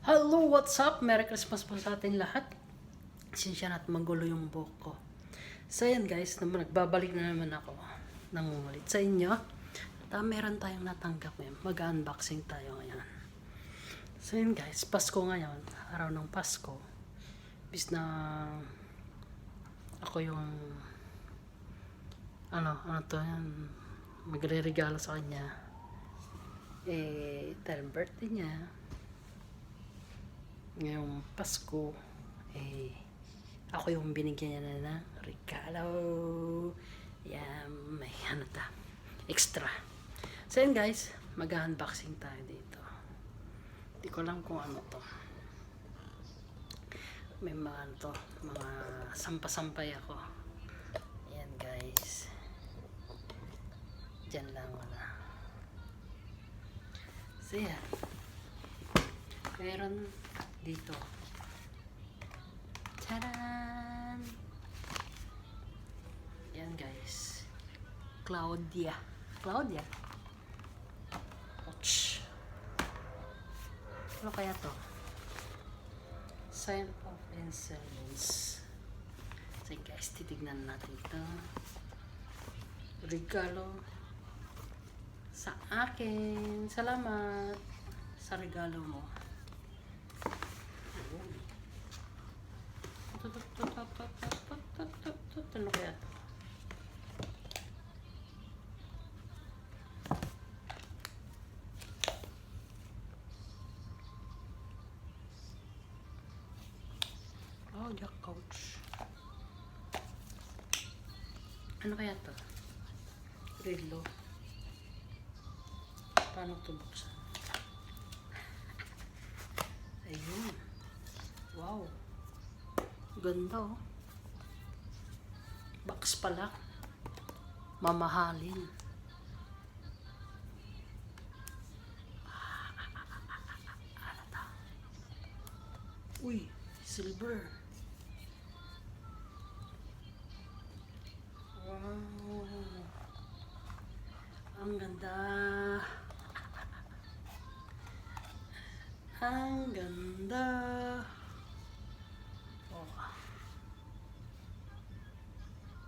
Hello, what's up? Merry Christmas po sa ating lahat. Sinsya na at magulo yung buhok ko. So yan guys, nagbabalik na naman ako ng ulit sa inyo. At meron tayong natanggap ngayon. Mag-unboxing tayo ngayon. So yan guys, Pasko ngayon. Araw ng Pasko. Bis na ako yung ano to yan, magre-regalo sa kanya. Dahil birthday niya ngayong Pasko, ako yung binigyan niya na ng regalo. Yan, may extra. So yun guys, mag-unboxing tayo dito. Hindi ko lang kung ano to. May mga mga sampasampay ako. Yan guys. Diyan lang wala. So yan. Meron dito. Taran! Yan guys. Claudia. Ouch. Ano kaya to? Sign of Insolence. So guys, titignan natin ito. Regalo sa akin. Salamat sa regalo mo. Ano kaya ito? Oh, Jack Couch. Ano kaya ito? Relo. Paano ito buksan? Ayun. Wow. Ganda oh. Box pala. Mamahalin. Ano to? Uy, silver. Wow. Ang ganda. Ang ganda. Oh.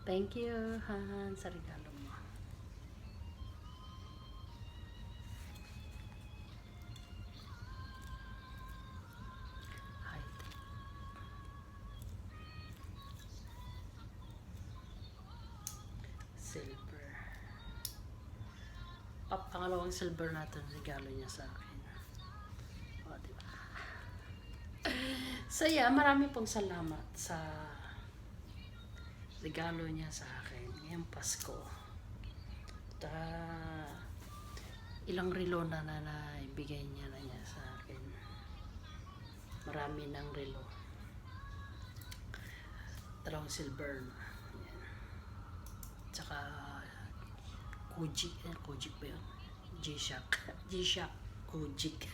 Thank you, Han, sa regalo mo. Hi. Silver. Pangalawang silver natin, regalo niya sa akin. O, diba? So, yeah, marami pong salamat sa regalo niya sa akin ngayong Pasko. Ilang relo na ibigay niya sa akin. Marami ng relo. 2 silver na. Yan. Tsaka Kojik ba yun? G-Shock. Kojik.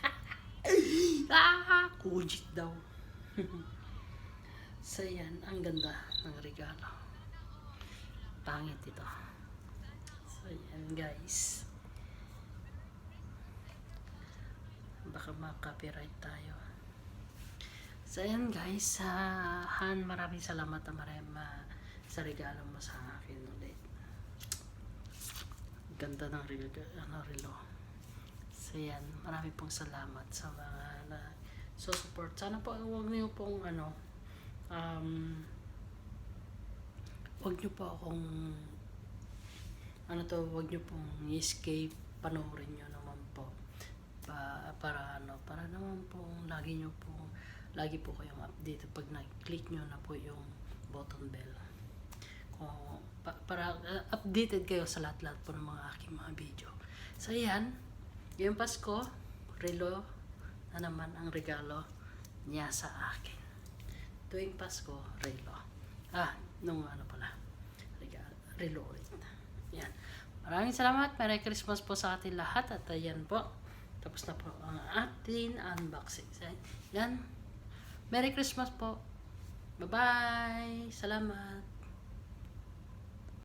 Kojik daw. So yan, ang ganda ng regalo. Pangit ito. So yan guys. Baka ma-copyright tayo. So yan guys, Han, maraming salamat na sa regalo mo sa akin ulit. Ganda ng relo. So yan, maraming pong salamat sa mga support. Sana po huwag niyo pong huwag niyo po akong huwag niyo pong escape, panoorin niyo naman po para naman po lagi po kayong update pag nag-click niyo na po yung button bell para updated kayo sa lahat po ng mga aking mga video. So yan, yung Pasko, relo na naman ang regalo niya sa akin. Tuwing Pasko, relo. Relo ulit. Yan. Maraming salamat. Merry Christmas po sa ating lahat. At ayan po. Tapos na po ang ating unboxing. Yan. Merry Christmas po. Bye-bye. Salamat.